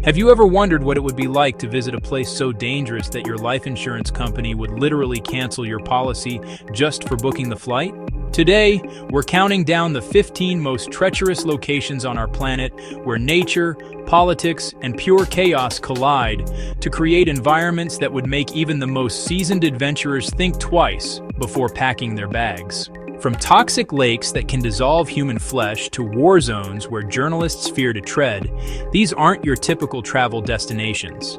Have you ever wondered what it would be like to visit a place so dangerous that your life insurance company would literally cancel your policy just for booking the flight? Today, we're counting down the 15 most treacherous locations on our planet where nature, politics, and pure chaos collide to create environments that would make even the most seasoned adventurers think twice before packing their bags. From toxic lakes that can dissolve human flesh to war zones where journalists fear to tread, these aren't your typical travel destinations.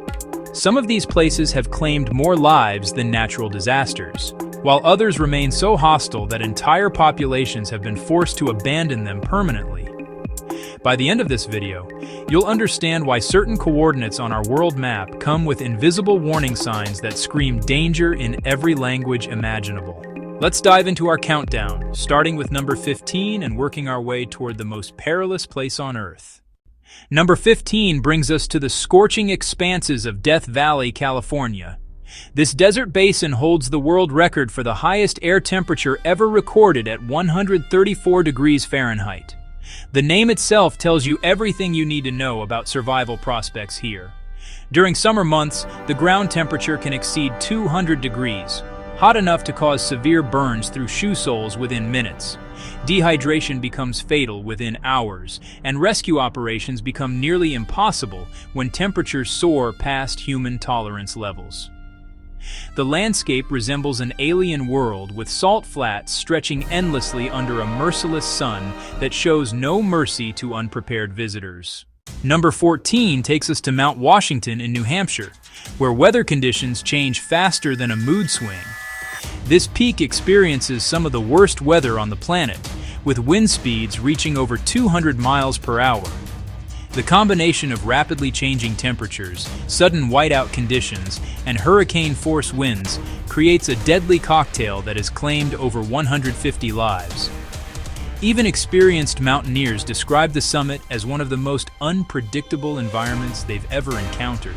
Some of these places have claimed more lives than natural disasters, while others remain so hostile that entire populations have been forced to abandon them permanently. By the end of this video, you'll understand why certain coordinates on our world map come with invisible warning signs that scream danger in every language imaginable. Let's dive into our countdown, starting with number 15 and working our way toward the most perilous place on Earth. Number 15 brings us to the scorching expanses of Death Valley, California. This desert basin holds the world record for the highest air temperature ever recorded at 134 degrees Fahrenheit. The name itself tells you everything you need to know about survival prospects here. During summer months, the ground temperature can exceed 200 degrees, hot enough to cause severe burns through shoe soles within minutes. Dehydration becomes fatal within hours, and rescue operations become nearly impossible when temperatures soar past human tolerance levels. The landscape resembles an alien world with salt flats stretching endlessly under a merciless sun that shows no mercy to unprepared visitors. Number 14 takes us to Mount Washington in New Hampshire, where weather conditions change faster than a mood swing. This peak experiences some of the worst weather on the planet, with wind speeds reaching over 200 miles per hour. The combination of rapidly changing temperatures, sudden whiteout conditions, and hurricane-force winds creates a deadly cocktail that has claimed over 150 lives. Even experienced mountaineers describe the summit as one of the most unpredictable environments they've ever encountered,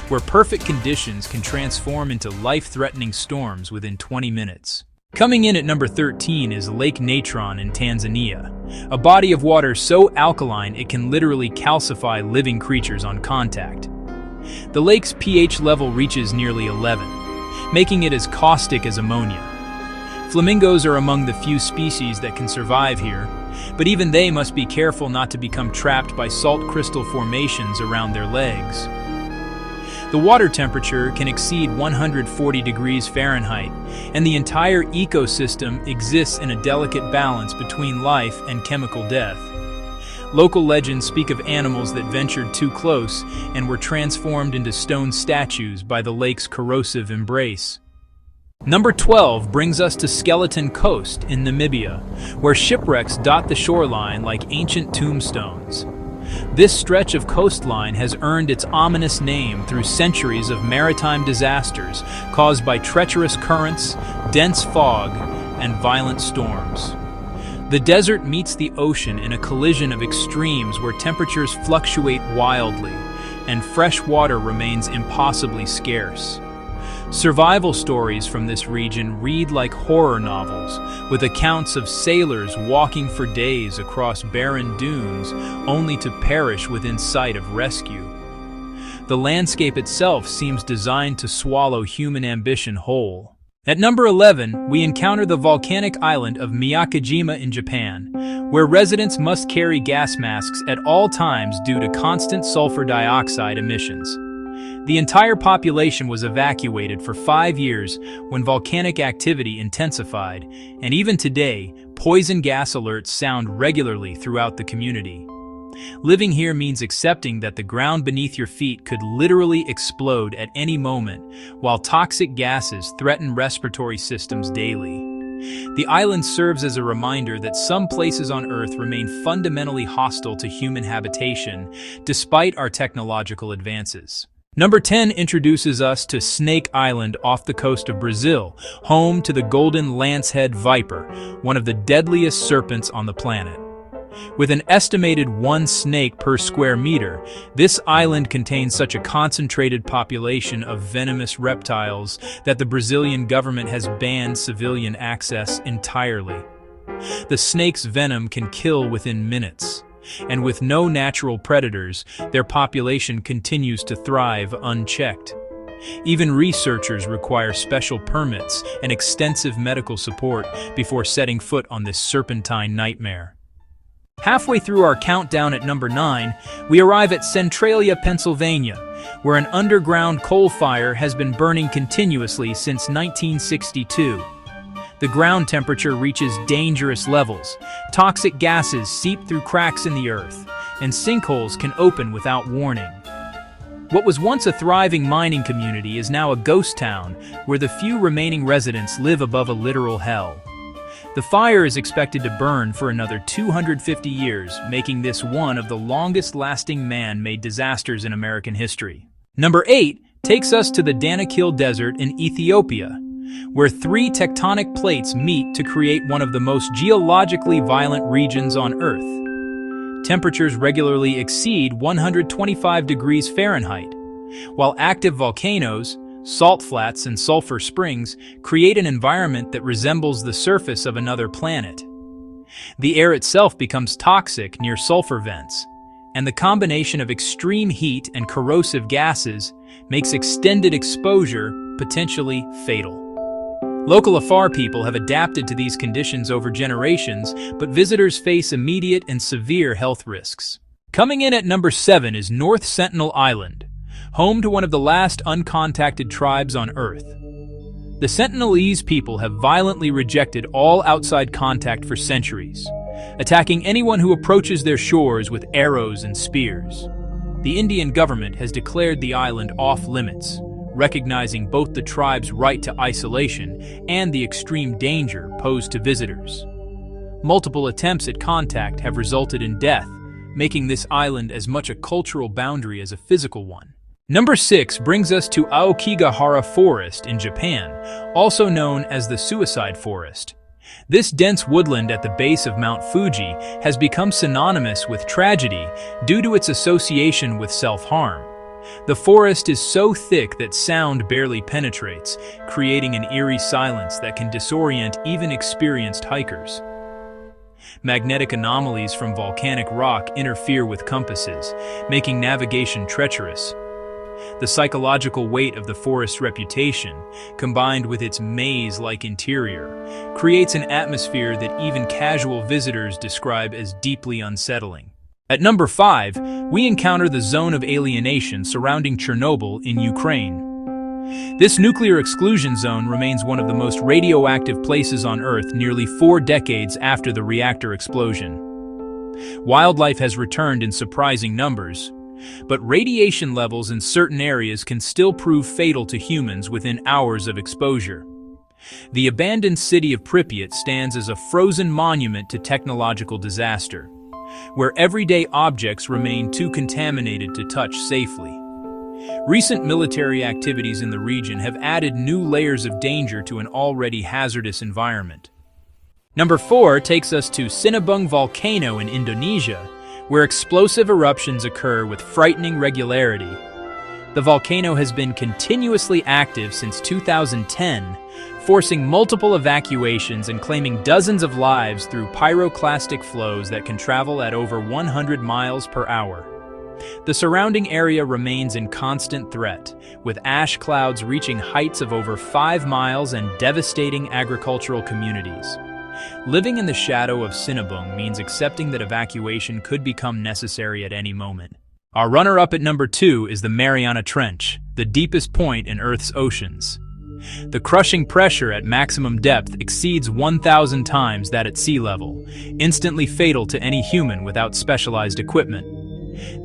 where perfect conditions can transform into life-threatening storms within 20 minutes. Coming in at number 13 is Lake Natron in Tanzania, a body of water so alkaline it can literally calcify living creatures on contact. The lake's pH level reaches nearly 11, making it as caustic as ammonia. Flamingos are among the few species that can survive here, but even they must be careful not to become trapped by salt crystal formations around their legs. The water temperature can exceed 140 degrees Fahrenheit, and the entire ecosystem exists in a delicate balance between life and chemical death. Local legends speak of animals that ventured too close and were transformed into stone statues by the lake's corrosive embrace. Number 12 brings us to Skeleton Coast in Namibia, where shipwrecks dot the shoreline like ancient tombstones. This stretch of coastline has earned its ominous name through centuries of maritime disasters caused by treacherous currents, dense fog, and violent storms. The desert meets the ocean in a collision of extremes where temperatures fluctuate wildly, and fresh water remains impossibly scarce. Survival stories from this region read like horror novels, with accounts of sailors walking for days across barren dunes only to perish within sight of rescue. The landscape itself seems designed to swallow human ambition whole. At number 11, we encounter the volcanic island of Miyakojima in Japan, where residents must carry gas masks at all times due to constant sulfur dioxide emissions. The entire population was evacuated for 5 years when volcanic activity intensified, and even today, poison gas alerts sound regularly throughout the community. Living here means accepting that the ground beneath your feet could literally explode at any moment, while toxic gases threaten respiratory systems daily. The island serves as a reminder that some places on Earth remain fundamentally hostile to human habitation, despite our technological advances. Number 10 introduces us to Snake Island off the coast of Brazil, home to the golden lancehead viper, one of the deadliest serpents on the planet. With an estimated 1 snake per square meter, this island contains such a concentrated population of venomous reptiles that the Brazilian government has banned civilian access entirely. The snake's venom can kill within minutes, And with no natural predators, their population continues to thrive unchecked. Even researchers require special permits and extensive medical support before setting foot on this serpentine nightmare. Halfway through our countdown at number 9, we arrive at Centralia, Pennsylvania, where an underground coal fire has been burning continuously since 1962. The ground temperature reaches dangerous levels. Toxic gases seep through cracks in the earth, and sinkholes can open without warning. What was once a thriving mining community is now a ghost town where the few remaining residents live above a literal hell. The fire is expected to burn for another 250 years, making this one of the longest-lasting man-made disasters in American history. Number 8 takes us to the Danakil Desert in Ethiopia, where 3 tectonic plates meet to create one of the most geologically violent regions on Earth. Temperatures regularly exceed 125 degrees Fahrenheit, while active volcanoes, salt flats, and sulfur springs create an environment that resembles the surface of another planet. The air itself becomes toxic near sulfur vents, and the combination of extreme heat and corrosive gases makes extended exposure potentially fatal. Local Afar people have adapted to these conditions over generations, but visitors face immediate and severe health risks. Coming in at number 7 is North Sentinel Island, home to one of the last uncontacted tribes on Earth. The Sentinelese people have violently rejected all outside contact for centuries, attacking anyone who approaches their shores with arrows and spears. The Indian government has declared the island off-limits, recognizing both the tribe's right to isolation and the extreme danger posed to visitors. Multiple attempts at contact have resulted in death, making this island as much a cultural boundary as a physical one. Number 6 brings us to Aokigahara Forest in Japan, also known as the Suicide Forest. This dense woodland at the base of Mount Fuji has become synonymous with tragedy due to its association with self-harm. The forest is so thick that sound barely penetrates, creating an eerie silence that can disorient even experienced hikers. Magnetic anomalies from volcanic rock interfere with compasses, making navigation treacherous. The psychological weight of the forest's reputation, combined with its maze-like interior, creates an atmosphere that even casual visitors describe as deeply unsettling. At number 5, we encounter the zone of alienation surrounding Chernobyl in Ukraine. This nuclear exclusion zone remains one of the most radioactive places on Earth nearly 4 decades after the reactor explosion. Wildlife has returned in surprising numbers, but radiation levels in certain areas can still prove fatal to humans within hours of exposure. The abandoned city of Pripyat stands as a frozen monument to technological disaster, where everyday objects remain too contaminated to touch safely. Recent military activities in the region have added new layers of danger to an already hazardous environment. Number 4 takes us to Sinabung Volcano in Indonesia, where explosive eruptions occur with frightening regularity. The volcano has been continuously active since 2010, forcing multiple evacuations and claiming dozens of lives through pyroclastic flows that can travel at over 100 miles per hour. The surrounding area remains in constant threat, with ash clouds reaching heights of over 5 miles and devastating agricultural communities. Living in the shadow of Sinabung means accepting that evacuation could become necessary at any moment. Our runner-up at number 2 is the Mariana Trench, the deepest point in Earth's oceans. The crushing pressure at maximum depth exceeds 1,000 times that at sea level, instantly fatal to any human without specialized equipment.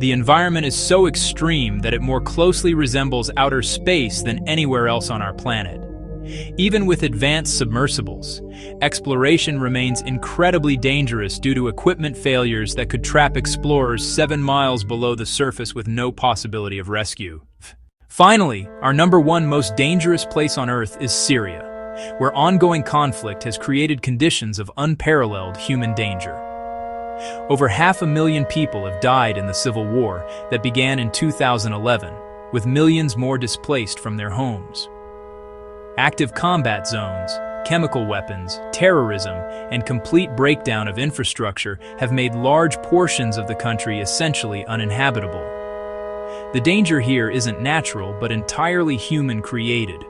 The environment is so extreme that it more closely resembles outer space than anywhere else on our planet. Even with advanced submersibles, exploration remains incredibly dangerous due to equipment failures that could trap explorers 7 miles below the surface with no possibility of rescue. Finally, our number 1 most dangerous place on Earth is Syria, where ongoing conflict has created conditions of unparalleled human danger. Over 500,000 people have died in the civil war that began in 2011, with millions more displaced from their homes. Active combat zones, chemical weapons, terrorism, and complete breakdown of infrastructure have made large portions of the country essentially uninhabitable. The danger here isn't natural, but entirely human-created,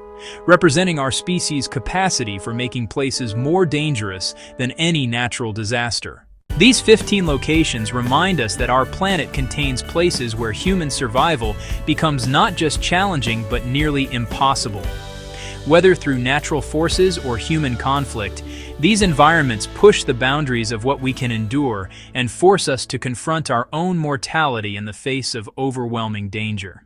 representing our species' capacity for making places more dangerous than any natural disaster. These 15 locations remind us that our planet contains places where human survival becomes not just challenging but nearly impossible. Whether through natural forces or human conflict, these environments push the boundaries of what we can endure and force us to confront our own mortality in the face of overwhelming danger.